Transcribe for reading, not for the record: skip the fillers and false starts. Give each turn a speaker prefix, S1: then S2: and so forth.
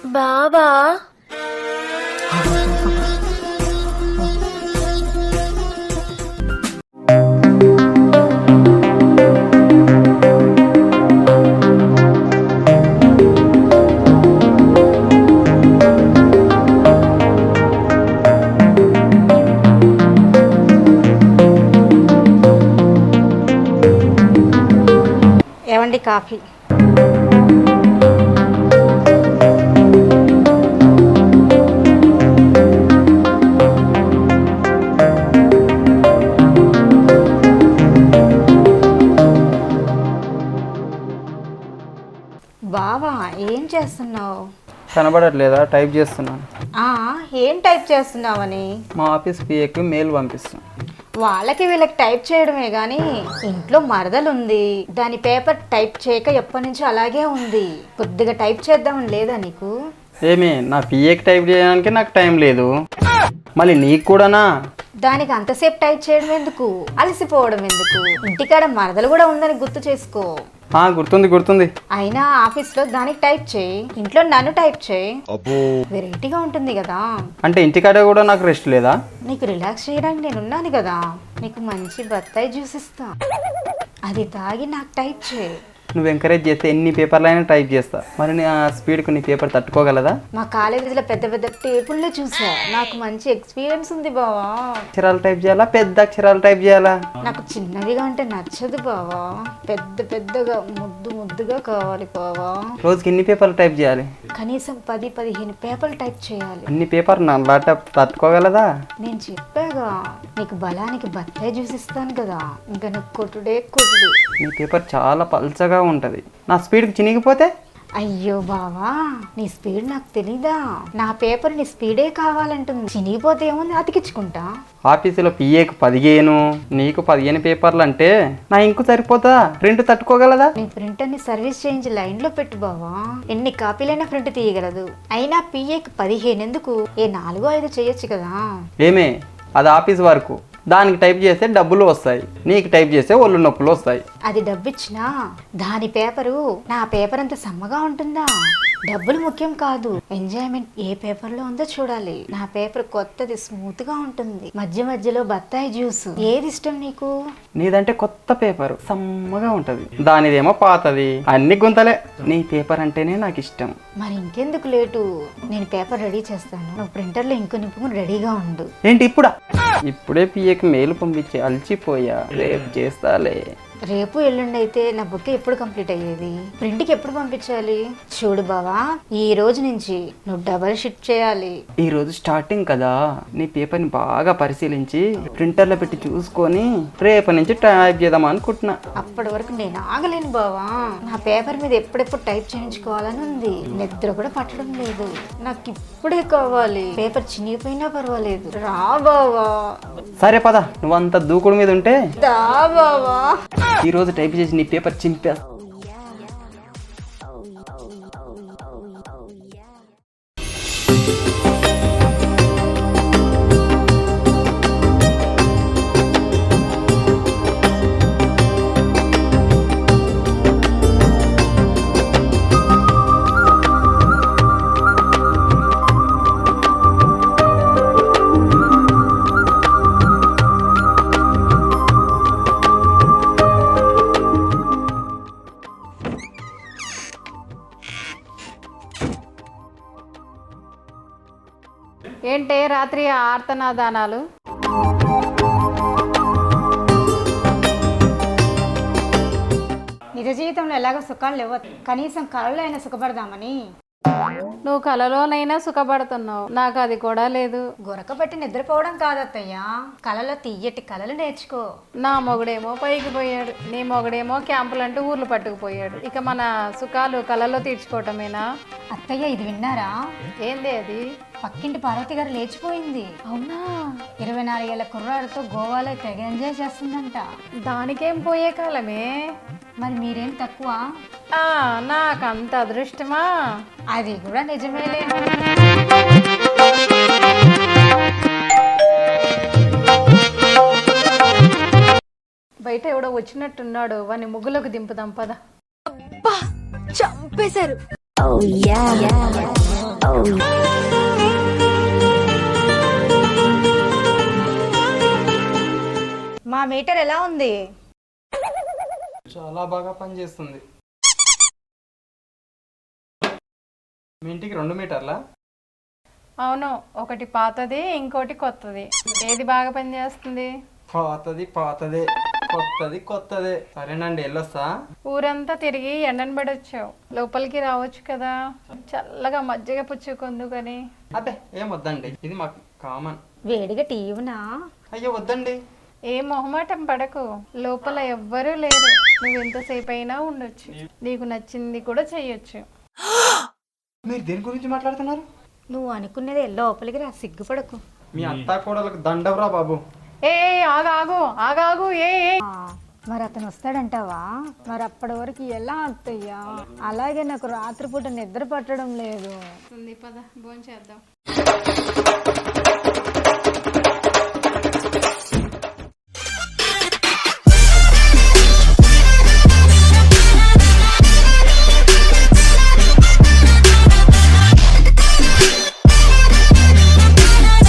S1: బాబా
S2: ఏవండి కాఫీ. బావా ఏం చేస్తున్నావు?
S3: కనబడట్లేదా? టైప్ చేస్తున్నాను.
S2: ఏం టైప్ చేస్తున్నావని?
S3: మా ఆఫీస్ పిఏకి మెయిల్ పంపిస్తాను.
S2: వాళ్ళకి వీళ్ళకి టైప్ చేయడమే కానీ ఇంట్లో మరదలుంది, దాని పేపర్ టైప్ చేయక ఎప్పటి నుంచో అలాగే ఉంది. కొద్దిగా టైప్ చేద్దామని లేదా నీకు?
S3: ఏమి నా పిఏకి టైప్ చేయడానికి నాకు టైం లేదు, మళ్ళీ నీకు కూడానా?
S2: దానికి అంతసేపు టైప్ చేయడం ఎందుకు, అలసిపోవడం ఎందుకు? ఇంటికాడ మరదలు కూడా ఉందని గుర్తు చేసుకో.
S3: గుర్తుంది.
S2: అయినా ఆఫీస్లో దానికి టైప్ చేయి, ఇంట్లో నన్ను టైప్ చేయి. వెరైటీగా ఉంటుంది కదా.
S3: అంటే ఇంటికాడ కూడా నాకు రెస్ట్ లేదా?
S2: నీకు రిలాక్స్ చేయడానికి నేను ఉన్నాను కదా. నీకు మంచి బత్తాయి జ్యూస్ ఇస్తా, అది తాగి నాకు టైప్ చేయి.
S3: నువ్వు ఎంకరేజ్ చేస్తే ఎన్ని పేపర్లు అయినా టైప్ చేస్తా. మరి నీ స్పీడ్కు నీ పేపర్ తట్టుకోగలదా?
S2: మా కాలేజీలో పెద్ద పెద్ద టేపుల్లో చూసా, నాకు మంచి ఎక్స్పీరియన్స్ ఉంది బావా.
S3: అక్షరాలు టైప్ చేయాలా, పెద్ద అక్షరాలు టైప్ చేయాలా?
S2: నాకు చిన్నవిగా అంటే నచ్చదు బావా, పెద్ద పెద్దగా ముద్దుగా కావాలి బావా.
S3: రోజుకి ఎన్ని పేపర్లు టైప్ చేయాలి?
S2: కనీసం 10-15 పేపర్లు టైప్ చేయాలి.
S3: అన్ని పేపర్ నా ల్యాప్టాప్ తట్టుకోగలదా?
S2: నేను చెప్పాగా నీకు బలానికి బత్తాయి జ్యూస్ ఇస్తాను కదా, ఇంకా నువ్వు కొట్టుడే కొట్టుడు.
S3: నీ పేపర్ చాలా పల్చగా ఉంటది, నా స్పీడ్కి చినిగిపోతే?
S2: అయ్యో బావా, నీ స్పీడ్ నాకు తెలీదా? నా పేపర్ నీ స్పీడే కావాలంటుంది, చినిగిపోతే ఏముంది, అతికించుకుంటా.
S3: ఆఫీసులో పిఏకి 15, నీకు 15 పేపర్లు అంటే నా ఇంకు సరిపోతా? ప్రింట్ తట్టుకోగలదా?
S2: నీ ప్రింటర్ని సర్వీస్ చేయించి లైన్లో పెట్టు బావా, ఎన్ని కాపీలైనా ప్రింట్ తీయగలదు. అయినా పిఏకి 15 ఎందుకు, 4-5 చేయొచ్చు కదా.
S3: ఏమే, అది ఆఫీస్ వరకు, దానికి టైప్ చేస్తే డబ్బులు వస్తాయి, నీకు టైప్ చేస్తే ఒళ్ళు నొప్పులు వస్తాయి.
S2: అది డబ్బిచ్చినా దాని పేపరు నా పేపర్ అంత సమ్మగా ఉంటుందా? డబ్బులు ముఖ్యం కాదు, ఎంజాయ్మెంట్ ఏ పేపర్ లో ఉందో చూడాలి. నా పేపర్ కొత్తది, స్మూత్ గా ఉంటుంది, మధ్య మధ్యలో బత్తాయి జ్యూస్. ఏది ఇష్టం నీకు?
S3: నీదంటే కొత్త పేపర్ సమ్మగా ఉంటది, దానిదేమో పాతది, అన్ని గుంతలే. నీ పేపర్ అంటేనే నాకు ఇష్టం.
S2: మరి ఇంకెందుకు లేటు, నేను పేపర్ రెడీ చేస్తాను, నువ్వు ప్రింటర్లో ఇంకు నింపుకుని రెడీగా ఉండు.
S3: ఏంటి ఇప్పుడా? ఇప్పుడే పిఏకి మెయిల్ పంపించి అలసిపోయా, రేపు చేస్తాలే.
S2: రేపు ఎల్లుండి అయితే నా బుక్ ఎప్పుడు కంప్లీట్ అయ్యేది? ప్రింట్కి ఎప్పుడు పంపించాలి? చూడు బావా, ఈ రోజు నుంచి నువ్వు డబల్ షిఫ్ట్ చేయాలి.
S3: ఈ రోజు స్టార్టింగ్ కదా, నీ పేపర్ని బాగా పరిశీలించి ప్రింటర్లో పెట్టి చూసుకొని రేపటి నుంచి టైప్ చేద్దాం అనుకుంటున్నా.
S2: అప్పటి వరకు నేను ఆగలేను బావా, నా పేపర్ మీద ఎప్పుడెప్పుడు టైప్ చేయించుకోవాలని ఉంది. నిద్ర కూడా పట్టడం లేదు, నాకు ఇప్పుడే కావాలి. పేపర్ చినిగిపోయినా పర్వాలేదు, రా బావా.
S3: సరే పద, నువ్వంత దూకుడు మీద ఉంటే
S2: దా బావా.
S3: ఈ రోజు టైప్ చేసి నీ పేపర్ చింపేస్తా.
S4: ఏంటే రాత్రి ఆర్తనాదానాలు?
S2: నిజ జీవితంలో ఎలాగో సుఖాలు లేవు, కనీసం కళలో అయినా సుఖపడదామని.
S4: నువ్వు కలలోనైనా సుఖపడుతున్నావు, నాకు అది కూడా లేదు.
S2: గొరకబట్టి నిద్రపోవడం కాదత్తయ్యా, కళలో తీయటి కళలు నేర్చుకో.
S4: నా మొగుడేమో పైకి పోయాడు, నీ మొగుడేమో క్యాంపులంటూ ఊర్లు పట్టుకుపోయాడు. ఇక మన సుఖాలు కళలో తీర్చుకోవటమేనా?
S2: అత్తయ్య ఇది విన్నారా?
S4: ఏంది అది?
S2: పక్కింటి పార్వతి గారు లేచిపోయింది.
S4: అవునా?
S2: 24 ఏళ్ల కుర్రాడితో గోవాలో తెగ ఎంజాయ్ చేస్తుందంట.
S4: దానికేం పోయే కాలమే,
S2: మరి మీరేం తక్కువ?
S4: నాకంత అదృష్టమా?
S2: అది కూడా నిజమేలే.
S4: బయట ఎవడో వచ్చినట్టున్నాడు, వాని ముగ్గులకు దింపుదాం పద.
S1: చంపేశారు.
S2: మా మీటర్ ఎలా ఉంది?
S3: చాలా బాగా పనిచేస్తుంది. మీ ఇంటికి 2 మీటర్లా?
S4: అవును, ఒకటి పాతది ఇంకోటి కొత్తది. ఏది బాగా పనిచేస్తుంది?
S3: పాతది పాతదే, కొత్తది కొత్తదే. సరేనండి, వెళ్ళొస్తా.
S4: ఊరంతా తిరిగి ఎండను పడొచ్చావు, లోపలికి రావచ్చు కదా, చల్లగా మజ్జిగ పుచ్చుకొందుకని.
S3: అబ్బే ఏం వద్దండి, ఇది మాకు కామన్.
S2: వేడిగా టీ ఇవ్వనా?
S3: అయ్యో వద్దండి.
S4: ఏ మొహమాటం పడకు, లోపల ఎవ్వరూ లేరు. నువ్వు ఎంతసేపు అయినా ఉండొచ్చు, నీకు నచ్చింది కూడా చెయ్యొచ్చు.
S3: మీరు దేని గురించి మాట్లాడుతున్నారు?
S2: నువ్వు అనుకునేది లోపలికి రా, సిగ్గుపడకు.
S3: మీ అత్తా కోడలకు దండవరా బాబు.
S4: ఏ ఆగాగు ఆగాగు,
S2: మరి అతను వస్తాడంటావా? మరి అప్పటి వరకు ఎలా అత్తయ్యా? అలాగే నాకు రాత్రిపూట నిద్ర పట్టడం లేదు.
S4: పద భోంచేద్దాం.